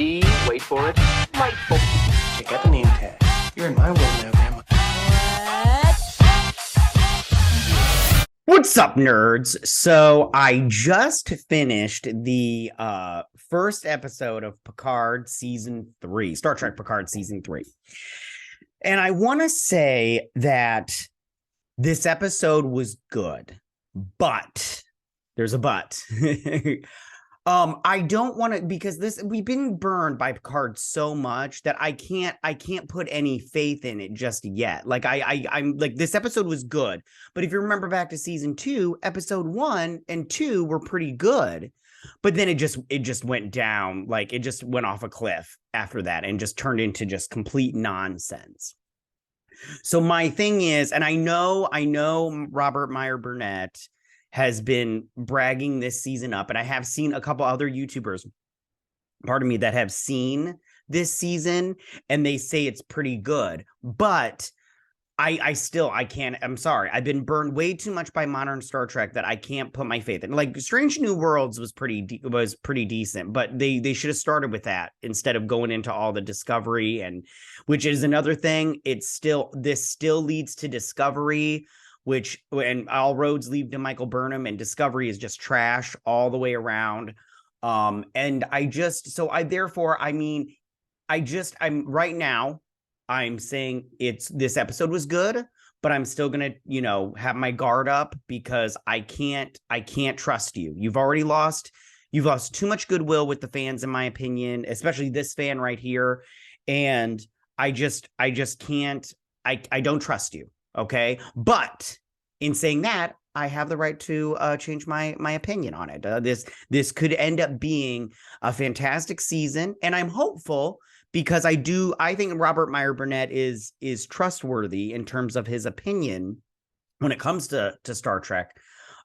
D, wait for it, delightful. Check out the name tag. You're in my world now, Grandma. What's up, nerds? So I just finished the first episode of Picard Season 3, Star Trek Picard Season 3. And I want to say that this episode was good, but there's a but. I don't want to, because we've been burned by Picard so much that I can't put any faith in it just yet. Like I'm like, this episode was good, but if you remember back to season 2, episode 1 and 2 were pretty good, but then it just went down, like it just went off a cliff after that and just turned into just complete nonsense. So my thing is, and I know Robert Meyer Burnett has been bragging this season up, and I have seen a couple other YouTubers, pardon me, that have seen this season, and they say it's pretty good, but I can't, I'm sorry. I've been burned way too much by modern Star Trek that I can't put my faith in. Like Strange New Worlds was pretty decent, but they should have started with that instead of going into all the Discovery, and which is another thing. This still leads to Discovery, and all roads lead to Michael Burnham, and Discovery is just trash all the way around. I'm right now, I'm saying this episode was good, but I'm still gonna, have my guard up because I can't trust you. You've lost too much goodwill with the fans, in my opinion, especially this fan right here. And I just can't, I don't trust you. Okay. But in saying that, I have the right to change my opinion on it. This could end up being a fantastic season, and I'm hopeful because I think Robert Meyer Burnett is trustworthy in terms of his opinion when it comes to Star Trek.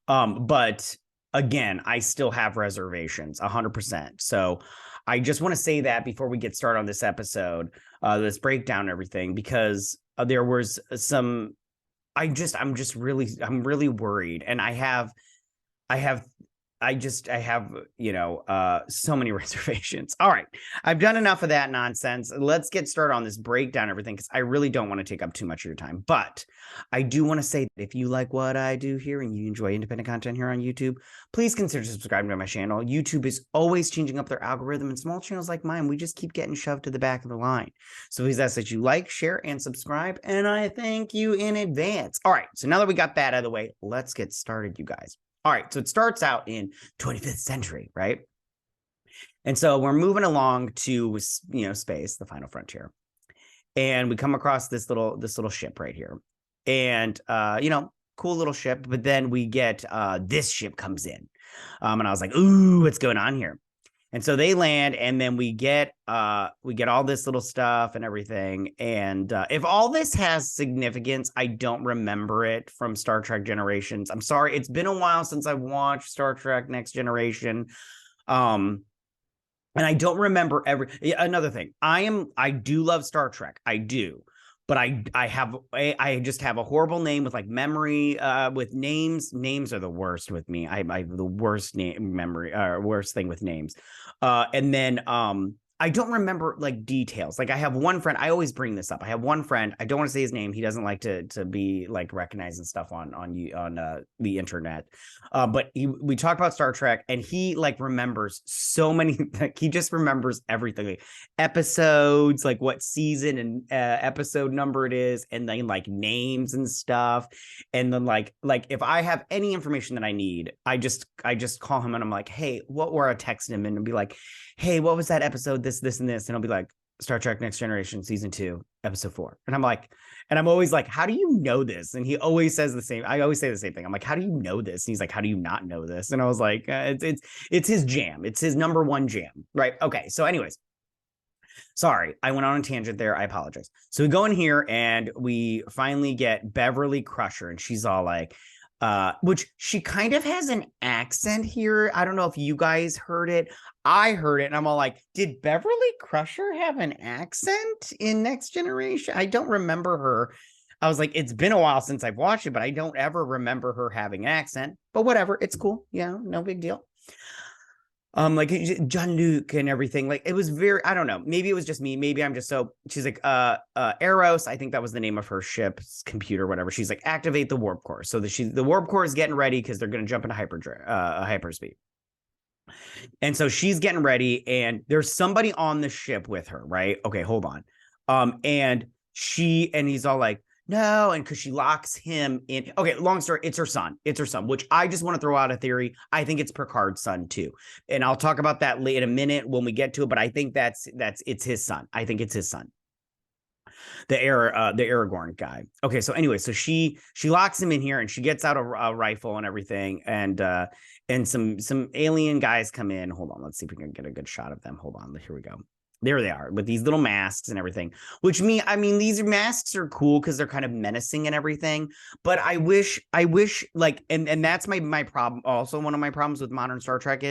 But again, I still have reservations 100%. So I just want to say that before we get started on this episode, this breakdown and everything, because there was some, I'm really worried. And I have, so many reservations. All right. I've done enough of that nonsense. Let's get started on this breakdown and everything, because I really don't want to take up too much of your time. But I do want to say that if you like what I do here and you enjoy independent content here on YouTube, please consider subscribing to my channel. YouTube is always changing up their algorithm, and small channels like mine, we just keep getting shoved to the back of the line. So please ask that you like, share, and subscribe, and I thank you in advance. All right. So now that we got that out of the way, let's get started, you guys. All right, so it starts out in 25th century, right? And so we're moving along to, space, the final frontier. And we come across this little ship right here. And, cool little ship. But then we get this ship comes in. And I was like, ooh, what's going on here? And so they land, and then we get all this little stuff and everything. And if all this has significance, I don't remember it from Star Trek Generations. I'm sorry, it's been a while since I've watched Star Trek Next Generation. And I don't remember another thing. I do love Star Trek. I do. But I just have a horrible name with like memory with names. Names are the worst with me. I have the worst worst thing with names. And then I don't remember like details. Like I have one friend, I always bring this up. I have one friend, I don't want to say his name. He doesn't like to be like recognized and stuff on the internet. But we talk about Star Trek, and he like remembers so many, like he just remembers everything. Like episodes, like what season and episode number it is, and then like names and stuff. And then like if I have any information that I need, I just call him and I'm like, hey, or I text him and be like, hey, what was that episode? This, and this. And I'll be like, Star Trek Next Generation, season 2, episode 4. And I'm always like, how do you know this? And he always says the same. I always say the same thing. I'm like, how do you know this? And he's like, how do you not know this? And I was like, it's his jam. It's his number one jam. Right. Okay. So anyways, sorry, I went on a tangent there. I apologize. So we go in here and we finally get Beverly Crusher, and she's all like, which she kind of has an accent here. I don't know if you guys heard it. I heard it, and I'm all like, did Beverly Crusher have an accent in Next Generation? I don't remember her. I was like, it's been a while since I've watched it, but I don't ever remember her having an accent. But whatever, it's cool. Yeah, no big deal. like Jean-Luc and everything. Like it was very, I don't know. Maybe it was just me. Maybe I'm just so she's like, Eros, I think that was the name of her ship's computer, whatever. She's like, activate the warp core. So the warp core is getting ready because they're gonna jump into hyperspeed. And so she's getting ready, and there's somebody on the ship with her, right? Okay, hold on. And he's all like, no, and because she locks him in. Okay, long story, it's her son. It's her son, which I just want to throw out a theory. I think it's Picard's son too. And I'll talk about that in a minute when we get to it, but I think it's his son. I think it's his son. The Aragorn guy. Okay, so anyway, so she locks him in here, and she gets out a rifle and everything, and some alien guys come in. Hold on, let's see if we can get a good shot of them. Hold on, here we go. There they are with these little masks and everything, which I mean, these masks are cool because they're kind of menacing and everything. But I wish like, and that's my problem. Also, one of my problems with modern Star Trek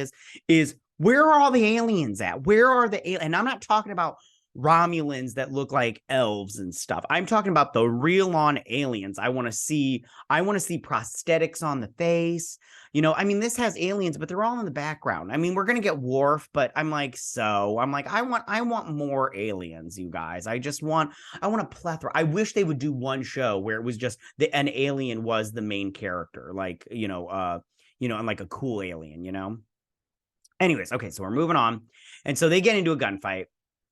is where are all the aliens at? Where are the aliens? And I'm not talking about Romulans that look like elves and stuff. I'm talking about the real on aliens. I want to see prosthetics on the face. You know, I mean, this has aliens, but they're all in the background. I mean, we're gonna get Worf, but I want more aliens, you guys. I want a plethora. I wish they would do one show where it was just an alien was the main character, like, and like a cool alien, Anyways, okay, so we're moving on. And so they get into a gunfight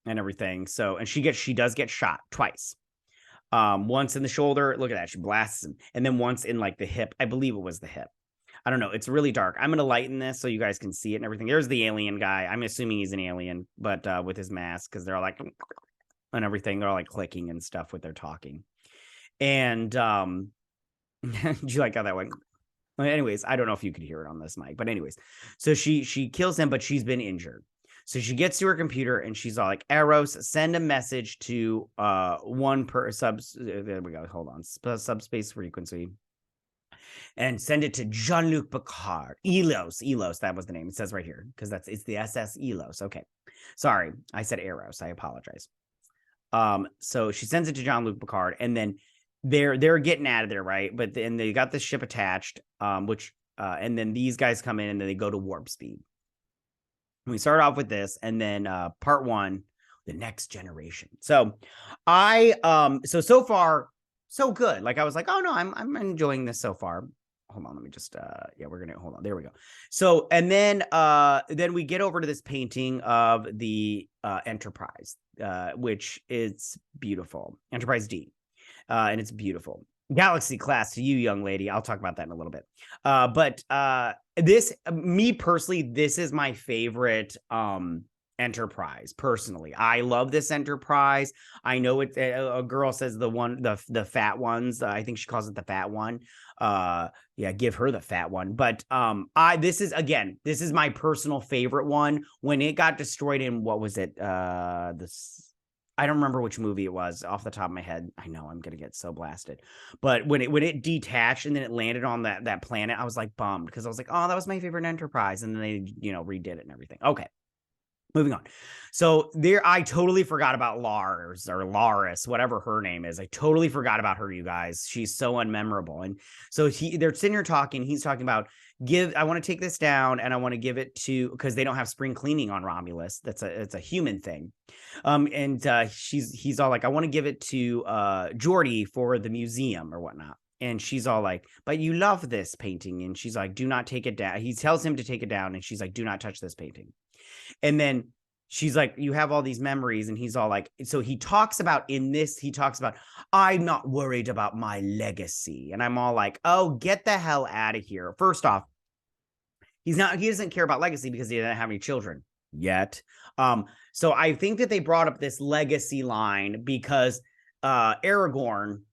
and everything. So, and she does get shot twice. Once in the shoulder, look at that, she blasts him, and then once in like the hip. I believe it was the hip. I don't know. It's really dark. I'm gonna lighten this so you guys can see it and everything. There's the alien guy. I'm assuming he's an alien, but with his mask, because they're all like and everything. They're all like clicking and stuff with their talking. And do you like how that went? Anyways, I don't know if you could hear it on this mic, but anyways, so she kills him, but she's been injured. So she gets to her computer and she's all like, Eros, send a message to one per there we go. Hold on. Subspace frequency. And send it to Jean-Luc Picard. Elos, that was the name. It says right here, because it's the SS Elos. Okay. Sorry, I said Eros. I apologize. So she sends it to Jean-Luc Picard, and then they're getting out of there, right? But then they got the ship attached, and then these guys come in and then they go to warp speed. We start off with this, and then part one, the next generation. So so far, so good. Like I was like, oh no, I'm enjoying this so far. Hold on, let me just we're gonna hold on. There we go. So and then we get over to this painting of the Enterprise, which is beautiful. Enterprise D. And it's beautiful. Galaxy class to you, young lady. I'll talk about that in a little bit. But me personally, this is my favorite Enterprise. Personally, I love this Enterprise. I know it. A girl says the fat ones. I think she calls it the fat one. Give her the fat one. But this is my personal favorite one. When it got destroyed in, what was it? I don't remember which movie it was off the top of my head. I know I'm gonna get so blasted, but when it detached and then it landed on that planet, I was like bummed because I was like, oh, that was my favorite Enterprise, and then they redid it and everything. Okay, moving on. So I totally forgot about Lars or Laris, whatever her name is. I totally forgot about her, you guys. She's so unmemorable. And so they're sitting here talking. He's talking about I want to take this down and I want to give it to, because they don't have spring cleaning on Romulus. It's a human thing. And he's all like, I want to give it to Geordi for the museum or whatnot. And she's all like, but you love this painting. And she's like, do not take it down. He tells him to take it down. And she's like, do not touch this painting. And then she's like, you have all these memories. And he's all like, so he talks about, I'm not worried about my legacy. And I'm all like, oh, get the hell out of here. First off, he doesn't care about legacy because he doesn't have any children yet. So I think that they brought up this legacy line because Aragorn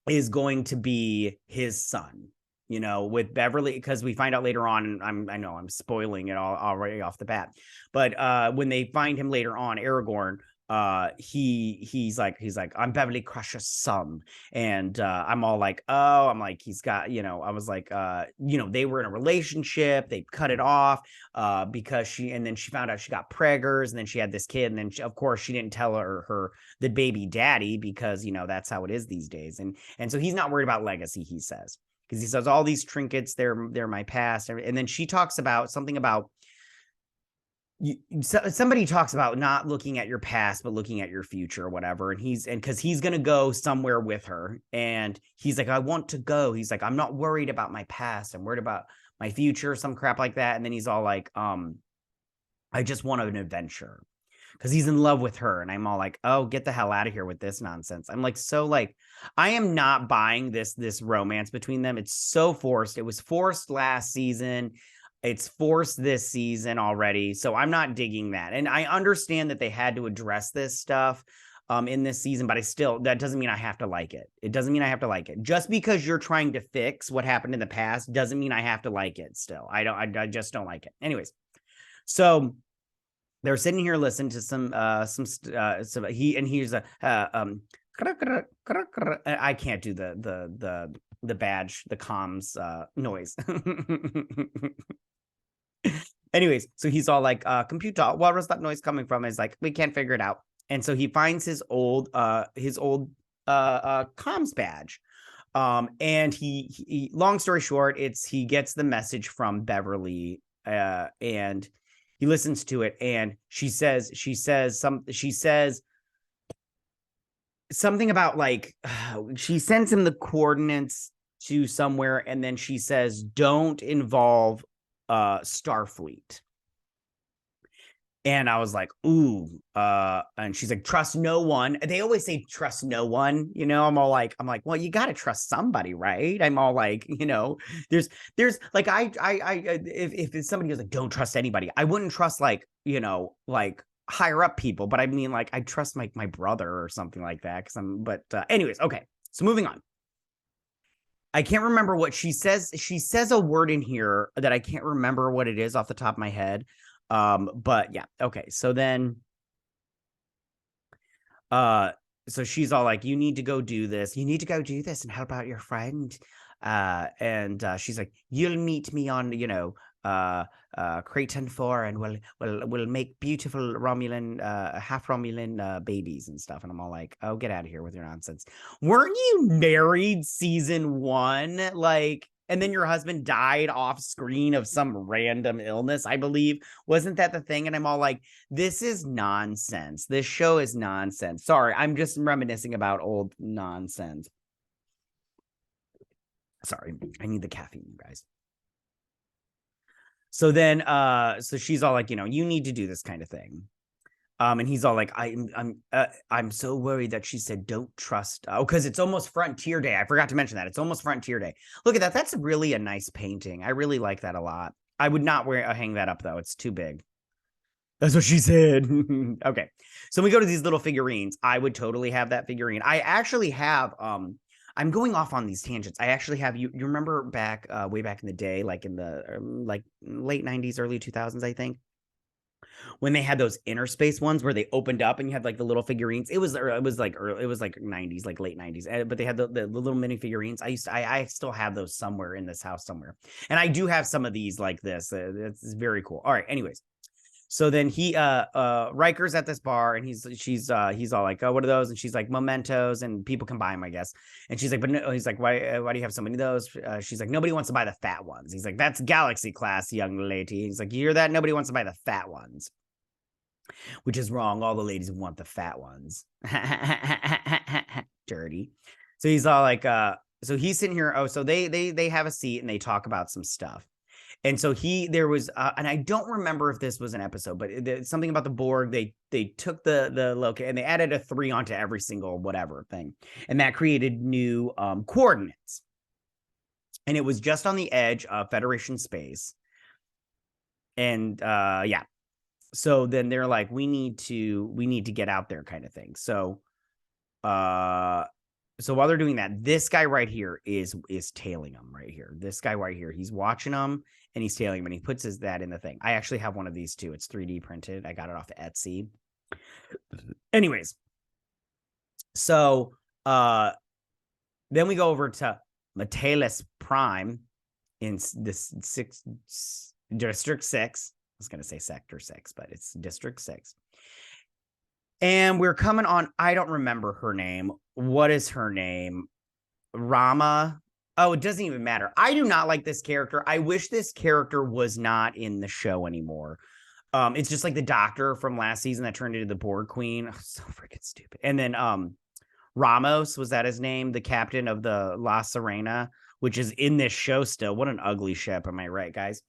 is going to be his son, with Beverly, because we find out later on, I know I'm spoiling it all already off the bat, but when they find him later on, Aragorn, he's like, I'm Beverly Crusher's son. And I'm all like, oh, I'm like, he's got, I was like, they were in a relationship, they cut it off because she found out she got preggers, and then she had this kid, and then of course she didn't tell her the baby daddy, because that's how it is these days. And so he's not worried about legacy, he says, because he says all these trinkets, they're my past. And then she talks about something about somebody talks about not looking at your past but looking at your future or whatever, and because he's gonna go somewhere with her, and he's like, I want to go. He's like, I'm not worried about my past, I'm worried about my future, some crap like that. And then he's all like, I just want an adventure, because he's in love with her. And I'm all like, oh, get the hell out of here with this nonsense. I'm like, so like, I am not buying this romance between them. It's so forced. It was forced last season. It's forced this season already. So I'm not digging that. And I understand that they had to address this stuff in this season, but that doesn't mean I have to like it. It doesn't mean I have to like it. Just because you're trying to fix what happened in the past doesn't mean I have to like it still. I just don't like it. Anyways, so they're sitting here listening to some he's a I can't do the badge, the comms noise. Anyways, so he's all like, computer, where was that noise coming from? He's like, we can't figure it out. And so he finds his old comms badge. And he long story short, he gets the message from Beverly, and he listens to it, and she says something about like, she sends him the coordinates to somewhere, and then she says, don't involve Starfleet. And I was like, ooh, and she's like, trust no one. They always say trust no one, you know. I'm like, well, you got to trust somebody, right? I'm all like, you know, there's like, if somebody was like, don't trust anybody, I wouldn't trust, like, you know, like higher up people, but I mean, like, I trust my brother or something like that. Anyways, okay. So moving on. I can't remember what she says. She says a word in here that I can't remember what it is off the top of my head. But yeah, okay. So then, so she's all like, you need to go do this. You need to go do this and help out your friend. And she's like, you'll meet me on, you know, Creighton 4, and we'll make beautiful Romulan, half Romulan babies and stuff. And I'm all like, oh, get out of here with your nonsense. Weren't you married season 1? Like, and then your husband died off screen of some random illness, I believe. Wasn't that the thing? And I'm all like, this is nonsense. This show is nonsense. Sorry, I'm just reminiscing about old nonsense. Sorry, I need the caffeine, you guys. So then, so she's all like, you know, you need to do this kind of thing. And he's all like, I'm so worried that she said don't trust. Oh, because it's almost Frontier Day. I forgot to mention that. It's almost Frontier Day. Look at that. That's really a nice painting. I really like that a lot. I would not hang that up though. It's too big. That's what she said. Okay. So we go to these little figurines. I would totally have that figurine. I actually have, I'm going off on these tangents. I actually have, you remember back, way back in the day, like in the like late 90s, early 2000s, I think, when they had those inner space ones where they opened up and you had like the little figurines. It was like 90s, like late 90s, but they had the little mini figurines. I still have those somewhere in this house somewhere. And I do have some of these like this. It's very cool. All right. Anyways. So then Riker's at this bar, and he's all like, oh, what are those? And she's like, mementos, and people can buy them, I guess. And she's like, but no, he's like, why do you have so many of those? She's like, nobody wants to buy the fat ones. He's like, that's Galaxy class, young lady. He's like, you hear that? Nobody wants to buy the fat ones, which is wrong. All the ladies want the fat ones. Dirty. So he's all like, so he's sitting here. Oh, so they have a seat and they talk about some stuff. And so there was, and I don't remember if this was an episode, but something about the Borg, they took the locate and they added a 3 onto every single whatever thing. And that created new coordinates. And it was just on the edge of Federation space. And yeah. So then they're like, we need to get out there kind of thing. So while they're doing that, this guy right here is tailing them right here. This guy right here, he's watching them and he's tailing him, and he puts that in the thing. I actually have one of these too. It's 3D printed. I got it off of Etsy. Anyways, so then we go over to Metellus Prime in this District 6. I was going to say Sector 6, but it's District 6. And we're coming on, I don't remember her name. What is her name? Rama? Oh, it doesn't even matter. I do not like this character. I wish this character was not in the show anymore. It's just like the doctor from last season that turned into the Borg Queen. Oh, so freaking stupid. And then Ramos, was that his name? The captain of the La Serena, which is in this show still. What an ugly ship, am I right, guys?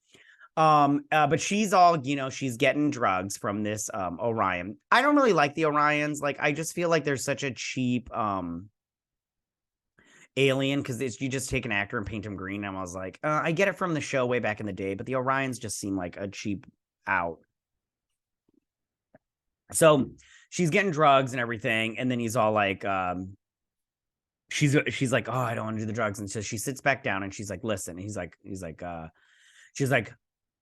But she's all, she's getting drugs from this Orion. I don't really like the Orions. Like, I just feel like there's such a cheap alien, because you just take an actor and paint him green. And I was like, I get it from the show way back in the day, but the Orions just seem like a cheap out. So she's getting drugs and everything, and then he's all like, she's like, oh, I don't want to do the drugs, and so she sits back down and she's like, listen. She's like,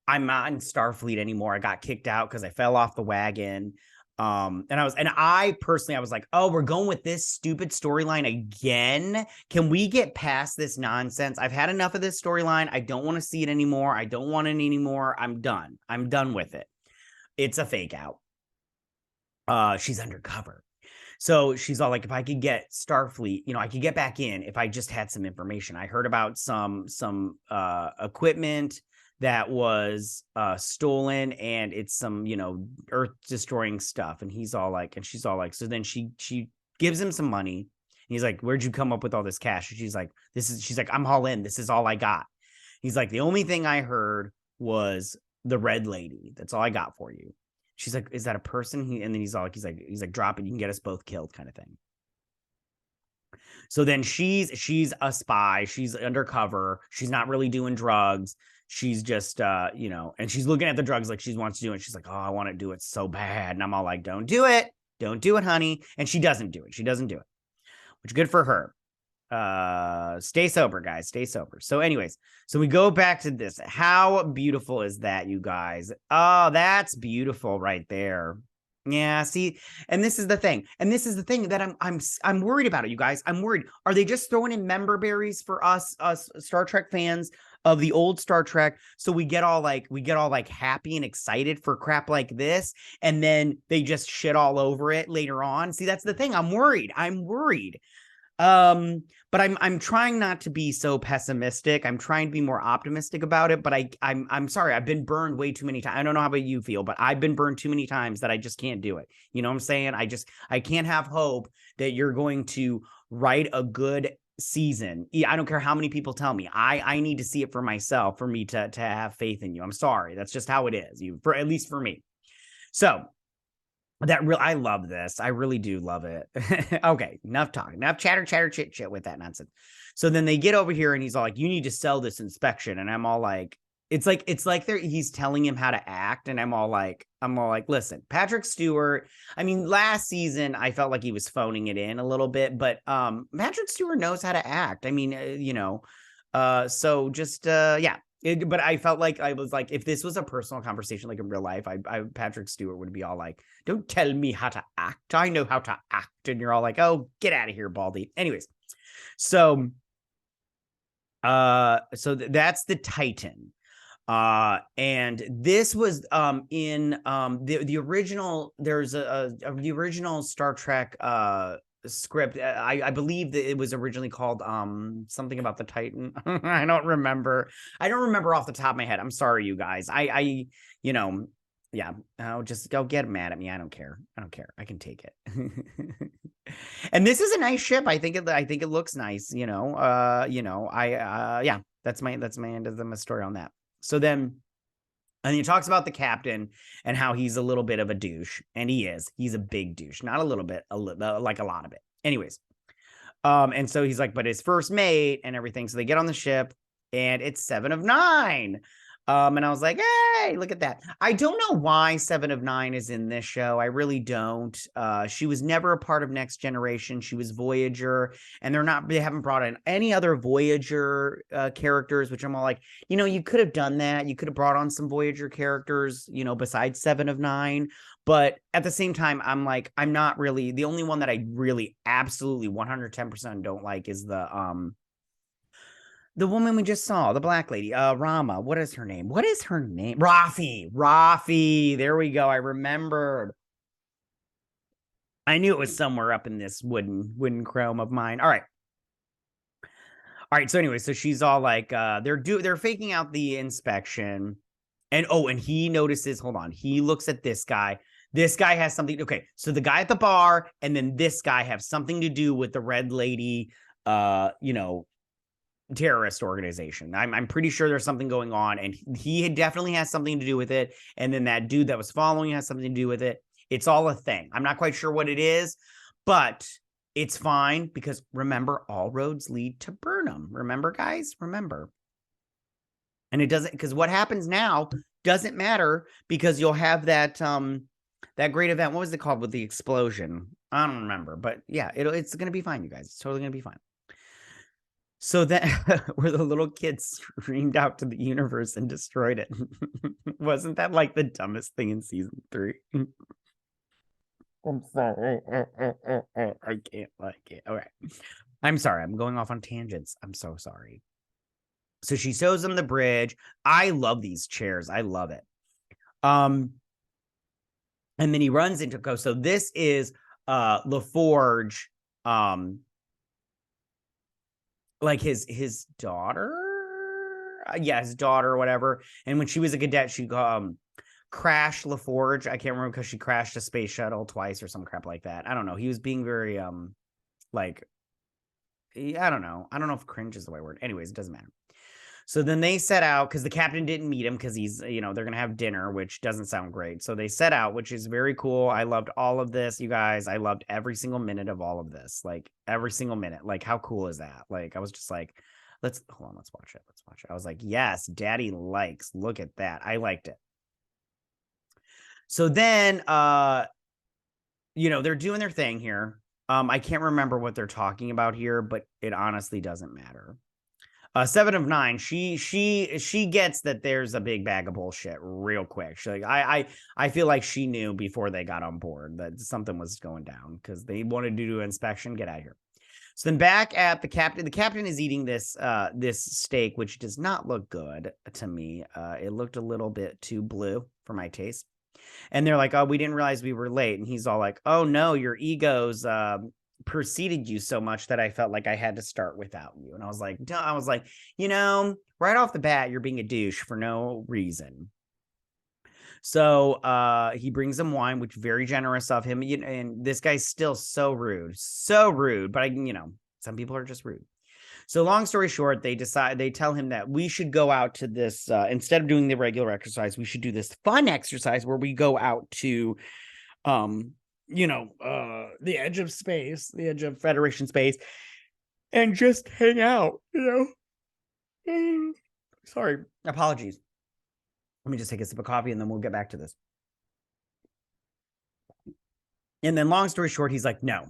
I'm not in Starfleet anymore. I got kicked out because I fell off the wagon. And I personally, I was like, oh, we're going with this stupid storyline again. Can we get past this nonsense? I've had enough of this storyline. I don't want to see it anymore. I don't want it anymore. I'm done. I'm done with it. It's a fake out. She's undercover. So she's all like, if I could get Starfleet, I could get back in if I just had some information. I heard about some equipment that was stolen, and it's some, earth destroying stuff. And he's all like, and she's all like, so then she gives him some money. And he's like, where'd you come up with all this cash? And she's like, I'm all in. This is all I got. He's like, the only thing I heard was the red lady. That's all I got for you. She's like, is that a person? And then he's like, drop it. You can get us both killed, kind of thing. So then she's a spy. She's undercover. She's not really doing drugs. She's just, and she's looking at the drugs like she wants to do it. She's like, oh, I want to do it so bad. And I'm all like, don't do it. Don't do it, honey. And she doesn't do it. She doesn't do it, which is good for her. Stay sober, guys. Stay sober. So anyways, so we go back to this. How beautiful is that, you guys? Oh, that's beautiful right there. Yeah, see, and this is the thing. And this is the thing that I'm worried about it, you guys. I'm worried. Are they just throwing in member berries for us Star Trek fans of the old Star Trek, so we get all like happy and excited for crap like this, and then they just shit all over it later on? See, that's the thing. I'm worried. But I'm trying not to be so pessimistic. I'm trying to be more optimistic about it, but I'm sorry. I've been burned way too many times. I don't know how about you feel, but I've been burned too many times that I just can't do it. You know what I'm saying? I can't have hope that you're going to write a good season. I don't care how many people tell me. I need to see it for myself for me to have faith in you. I'm sorry. That's just how it is. At least for me. So I love this. I really do love it. Okay, enough talking, enough chatter, chit with that nonsense. So then they get over here and he's all like, you need to sell this inspection. And I'm all like, it's like he's telling him how to act. And I'm all like, listen, Patrick Stewart. I mean, last season, I felt like he was phoning it in a little bit, but Patrick Stewart knows how to act. I mean, so just, yeah. But I felt like I was like, if this was a personal conversation, like in real life, Patrick Stewart would be all like, don't tell me how to act. I know how to act. And you're all like, oh, get out of here, Baldy. Anyways, so that's the Titan. And this was in the original, there's the original Star Trek script. I believe that it was originally called something about the Titan. I don't remember off the top of my head. I'm sorry, you guys. Yeah, I'll just go get mad at me. I don't care. I can take it. And this is a nice ship. I think it looks nice, yeah, that's my end of the story on that. So then, and he talks about the captain and how he's a little bit of a douche, and he's a big douche, not a little bit, like a lot of it. Anyways, and so he's like, but his first mate and everything. So they get on the ship, and it's 7 of 9. And I was like, hey, look at that. I don't know why 7 of 9 is in this show. I really don't. She was never a part of Next Generation. She was Voyager, and they haven't brought in any other Voyager characters, which I'm all like, you could have done that. You could have brought on some Voyager characters, besides 7 of 9. But at the same time, I'm like, I'm not really, the only one that I really absolutely 110% don't like is the woman we just saw, the black lady, Rama. What is her name? Rafi. There we go. I remembered. I knew it was somewhere up in this wooden chrome of mine. All right. So anyway, so she's all like, they're faking out the inspection, And he notices, hold on, he looks at this guy. This guy has something. Okay, so the guy at the bar and then this guy have something to do with the Red Lady, terrorist organization. I'm pretty sure there's something going on, and he definitely has something to do with it. And then that dude that was following has something to do with it. It's all a thing. I'm not quite sure what it is, but it's fine because remember, all roads lead to Burnham. Remember, guys? Remember. And it doesn't, because what happens now doesn't matter because you'll have that that great event. What was it called with the explosion? I don't remember, but yeah, it's gonna be fine, you guys. It's totally gonna be fine. So then where the little kid screamed out to the universe and destroyed it. Wasn't that like the dumbest thing in season 3? I'm sorry. I can't like it. All right. I'm sorry. I'm going off on tangents. I'm so sorry. So she shows him the bridge. I love these chairs. I love it. And then he runs into Coco. So this is LaForge, like his daughter. Yeah, his daughter or whatever. And when she was a cadet, she crashed LaForge. I can't remember because she crashed a space shuttle twice or some crap like that. I don't know. He was being very like, I don't know if cringe is the right word. Anyways, it doesn't matter. So then they set out because the captain didn't meet him because he's, they're going to have dinner, which doesn't sound great. So they set out, which is very cool. I loved all of this, you guys. I loved every single minute of all of this. Like every single minute. Like, how cool is that? Like, I was just like, let's watch it. Let's watch it. I was like, yes, daddy likes. Look at that. I liked it. So then, they're doing their thing here. I can't remember what they're talking about here, but it honestly doesn't matter. 7 of 9, she gets that there's a big bag of bullshit real quick. She like, I feel like she knew before they got on board that something was going down because they wanted to do an inspection. Get out of here. So then back at the captain is eating this steak, which does not look good to me. It looked a little bit too blue for my taste. And they're like, oh, we didn't realize we were late. And he's all like, oh no, your egos preceded you so much that I felt like I had to start without you. And I was like, right off the bat, you're being a douche for no reason. So he brings him wine, which very generous of him. And this guy's still so rude. But some people are just rude. So long story short, they tell him that we should go out to this, instead of doing the regular exercise, we should do this fun exercise where we go out to, the edge of space, the edge of Federation space, and just hang out, Sorry, apologies. Let me just take a sip of coffee and then we'll get back to this. And then long story short, he's like, no.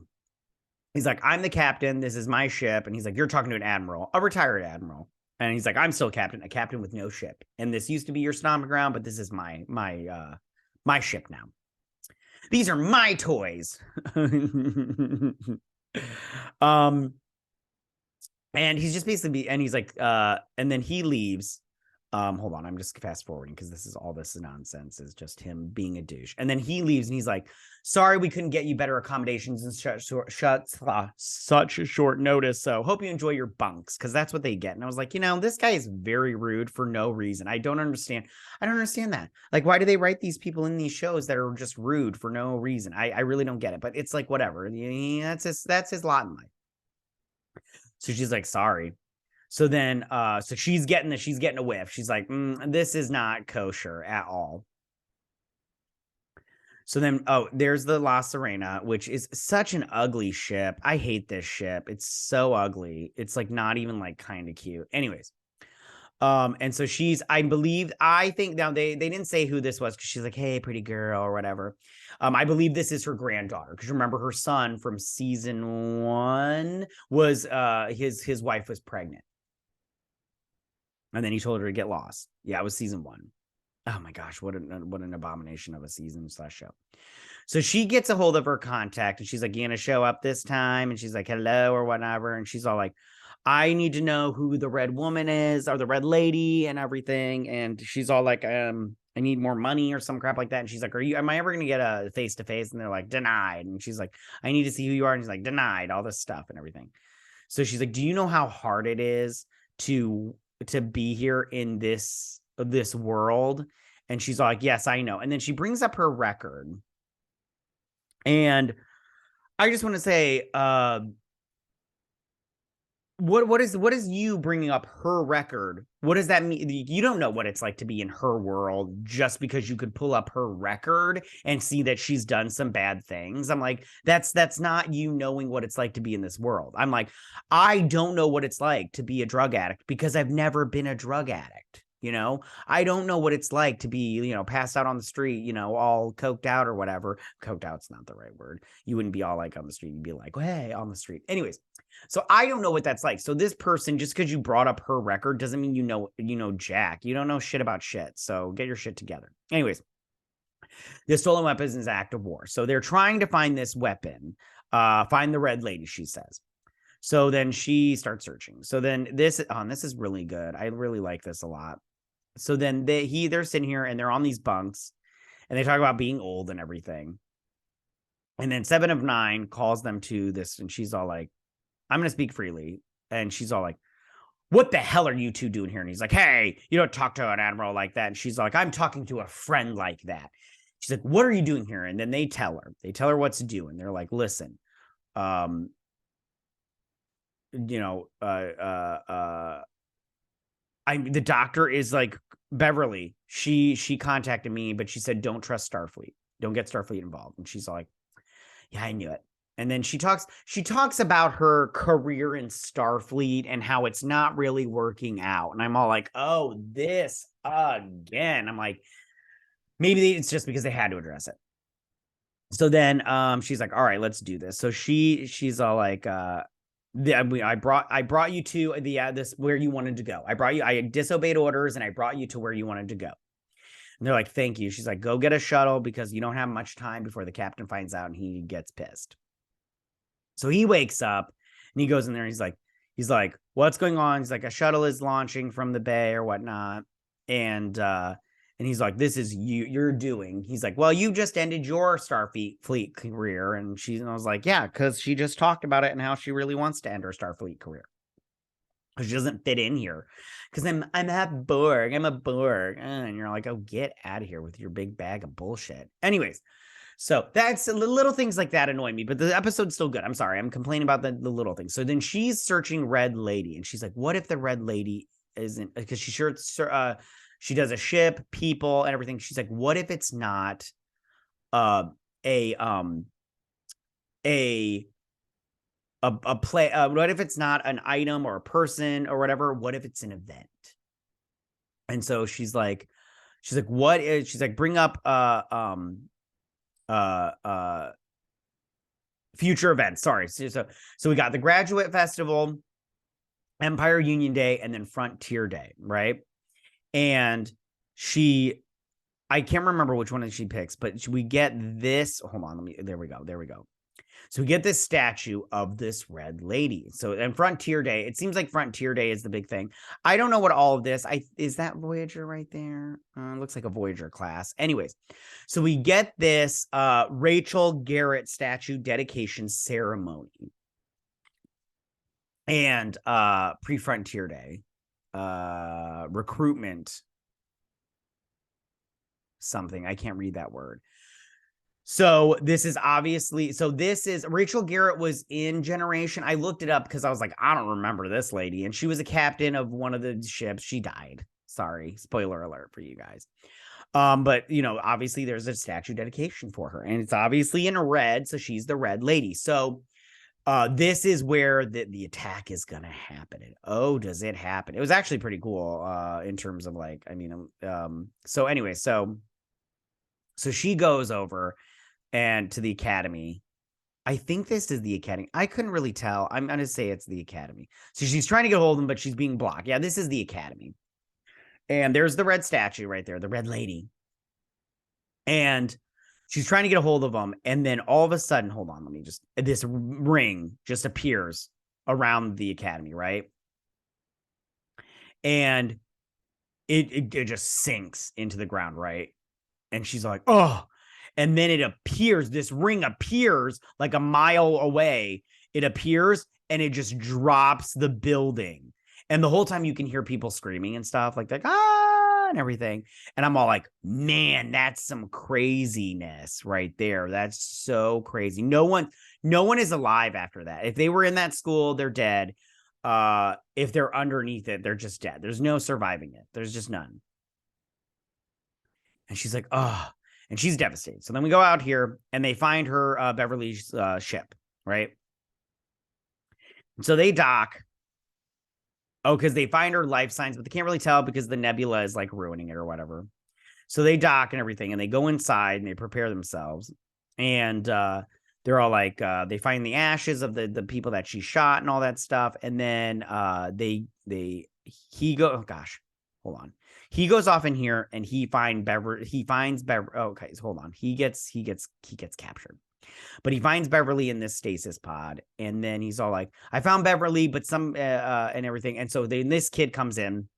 He's like, I'm the captain. This is my ship. And he's like, you're talking to an admiral, a retired admiral. And he's like, I'm still a captain with no ship. And this used to be your stomping ground, but this is my ship now. These are my toys. And he's just basically, and he's like, and then he leaves. Hold on, I'm just fast forwarding because this nonsense is just him being a douche. And then he leaves and he's like, sorry, we couldn't get you better accommodations in such a short notice. So hope you enjoy your bunks, because that's what they get. And I was like, this guy is very rude for no reason. I don't understand that. Like, why do they write these people in these shows that are just rude for no reason? I really don't get it, but it's like, whatever. That's his lot in life. So she's like, sorry. So then, so she's getting a whiff. She's like, this is not kosher at all. So then, there's the La Serena, which is such an ugly ship. I hate this ship. It's so ugly. It's like not even like kind of cute. Anyways. And so I think now they didn't say who this was because she's like, hey, pretty girl or whatever. I believe this is her granddaughter because remember her son from season 1 was his wife was pregnant. And then he told her to get lost. Yeah, it was season 1. Oh my gosh, what an abomination of a season/show. So she gets a hold of her contact and she's like, you gonna show up this time? And she's like, hello or whatever. And she's all like, I need to know who the red woman is or the red lady and everything. And she's all like, I need more money or some crap like that. And she's like, am I ever going to get a face-to-face? And they're like, denied. And she's like, I need to see who you are. And he's like, denied, all this stuff and everything. So she's like, do you know how hard it is to be here in this world? And she's like, yes, I know. And then she brings up her record. And I just want to say, what is you bringing up her record? What does that mean? You don't know what it's like to be in her world just because you could pull up her record and see that she's done some bad things. I'm like, that's not you knowing what it's like to be in this world. I'm like, I don't know what it's like to be a drug addict because I've never been a drug addict. I don't know what it's like to be, passed out on the street, all coked out or whatever. Coked out's not the right word. You wouldn't be all like on the street. You'd be like, hey, on the street. Anyways, so I don't know what that's like. So this person, just because you brought up her record doesn't mean you know jack. You don't know shit about shit. So get your shit together. Anyways, the stolen weapons is an act of war. So they're trying to find this weapon, find the red lady, she says. So then she starts searching. So then this is really good. I really like this a lot. So then they're sitting here and they're on these bunks and they talk about being old and everything. And then 7 of 9 calls them to this and she's all like, I'm going to speak freely. And she's all like, what the hell are you two doing here? And he's like, hey, you don't talk to an admiral like that. And she's like, I'm talking to a friend like that. She's like, what are you doing here? And then they tell her what to do. And they're like, listen, the doctor is like Beverly. She contacted me, but she said, don't trust Starfleet. Don't get Starfleet involved. And she's like, yeah, I knew it. And then she talks about her career in Starfleet and how it's not really working out. And I'm all like, oh, this again. I'm like, maybe it's just because they had to address it. So then she's like, all right, let's do this. So she's all like, I brought you to this where you wanted to go. I disobeyed orders and I brought you to where you wanted to go. And they're like, thank you. She's like, go get a shuttle because you don't have much time before the captain finds out and he gets pissed. So he wakes up and he goes in there and he's like, what's going on? He's like, a shuttle is launching from the bay or whatnot. And he's like, this is you're doing. He's like, well, you just ended your Starfleet career. And I was like, yeah, because she just talked about it and how she really wants to end her Starfleet career. She doesn't fit in here because I'm a Borg. I'm a Borg. And you're like, oh, get out of here with your big bag of bullshit. Anyways, so that's the little things like that annoy me, but the episode's still good. I'm sorry. I'm complaining about the little things. So then she's searching Red Lady and she's like, what if the Red Lady isn't, because she does a ship, people and everything. She's like, what if it's not a play, what if it's not an item or a person or whatever? What if it's an event? And so she's like, what is, she's like, bring up future events. Sorry. So we got the Graduate Festival, Empire Union Day, and then Frontier Day, right? And I can't remember which one she picks, but we get this. Hold on, there we go. So we get this statue of this red lady. So, and Frontier Day, it seems like Frontier Day is the big thing. I don't know what all of this, is that Voyager right there? Looks like a Voyager class. Anyways, so we get this Rachel Garrett statue dedication ceremony. And pre-Frontier Day, recruitment something. I can't read that word. So this is Rachel Garrett was in Generation. I looked it up because I was like, I don't remember this lady. And she was a captain of one of the ships. She died. Sorry. Spoiler alert for you guys. But obviously there's a statue dedication for her and it's obviously in red. So she's the Red Lady. So this is where the attack is going to happen. And oh, does it happen? It was actually pretty cool in terms of like, so anyway, so she goes over and to the academy. I think this is the academy. I couldn't really tell. I'm going to say it's the academy. So she's trying to get hold of him, but she's being blocked. Yeah, this is the academy. And there's the red statue right there, the Red Lady. And she's trying to get a hold of him. And then all of a sudden, hold on, this ring just appears around the academy, right? And it just sinks into the ground, right? And she's like, oh, and then this ring appears like a mile away. It appears and it just drops the building. And the whole time you can hear people screaming and stuff like, ah, and everything. And I'm all like, man, that's some craziness right there. That's so crazy. No one is alive after that. If they were in that school, they're dead. If they're underneath it, they're just dead. There's no surviving it. There's just none. And she's like, oh, and she's devastated. So then we go out here and they find her Beverly's ship, right? And so they dock. Oh, because they find her life signs, but they can't really tell because the nebula is like ruining it or whatever. So they dock and everything, and they go inside and they prepare themselves. And they're all like, they find the ashes of the people that she shot and all that stuff. And then he goes off in here and he finds Beverly. Okay, so hold on. He gets captured. But he finds Beverly in this stasis pod, and then he's all like, I found Beverly, but some and everything. And so this kid comes in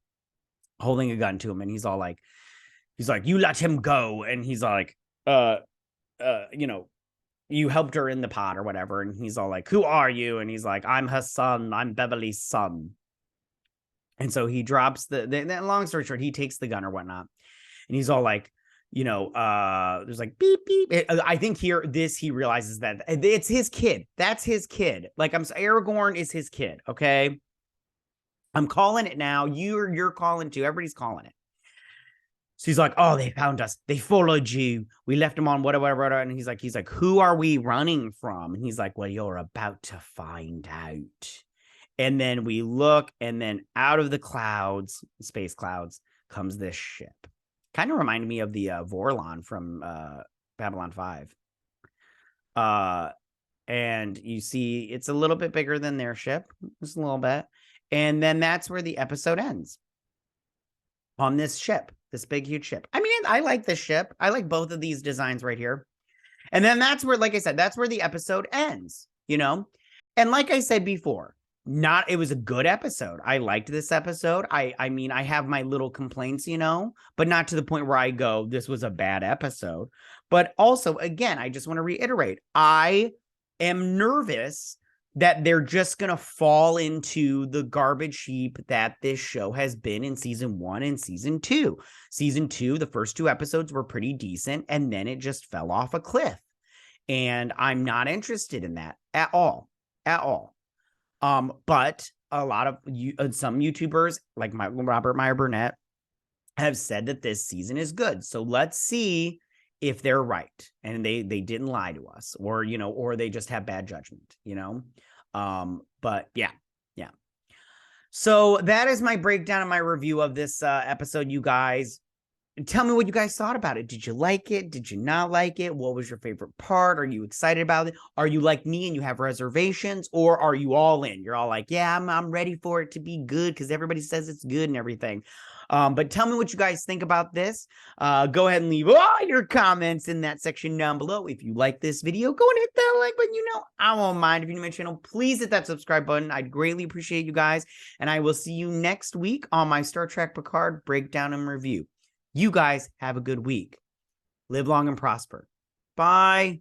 holding a gun to him, and he's like, you let him go. And he's like, you helped her in the pod or whatever. And he's all like, who are you? And he's like, I'm her son. I'm Beverly's son. And so he drops the long story short, he takes the gun or whatnot. And he's all like, there's like beep, beep. I think he realizes that it's his kid. That's his kid. Like, Aragorn is his kid. Okay. I'm calling it now. You're calling too. Everybody's calling it. So he's like, oh, they found us. They followed you. We left them on whatever. And he's like, who are we running from? And he's like, well, you're about to find out. And then we look, and then out of the clouds, space clouds, comes this ship. Kind of reminded me of the Vorlon from Babylon 5. And you see it's a little bit bigger than their ship, just a little bit. And then that's where the episode ends. On this ship, this big, huge ship. I mean, I like this ship. I like both of these designs right here. And then that's where, like I said, that's where the episode ends, And like I said before, it was a good episode. I liked this episode. I mean, I have my little complaints, but not to the point where I go, this was a bad episode. But also, again, I just want to reiterate, I am nervous that they're just going to fall into the garbage heap that this show has been in season 1 and season 2. Season 2, the first 2 episodes were pretty decent, and then it just fell off a cliff. And I'm not interested in that at all. But a lot of some YouTubers like Robert Meyer Burnett have said that this season is good. So let's see if they're right and they didn't lie to us, or or they just have bad judgment, But yeah. So that is my breakdown and my review of this episode, you guys. Tell me what you guys thought about it. Did you like it? Did you not like it? What was your favorite part? Are you excited about it? Are you like me and you have reservations, or are you all in? You're all like, yeah, I'm ready for it to be good because everybody says it's good and everything. But tell me what you guys think about this. Go ahead and leave all your comments in that section down below. If you like this video, go and hit that like button. I won't mind. If you're new to my channel, please hit that subscribe button. I'd greatly appreciate you guys. And I will see you next week on my Star Trek Picard breakdown and review. You guys have a good week. Live long and prosper. Bye.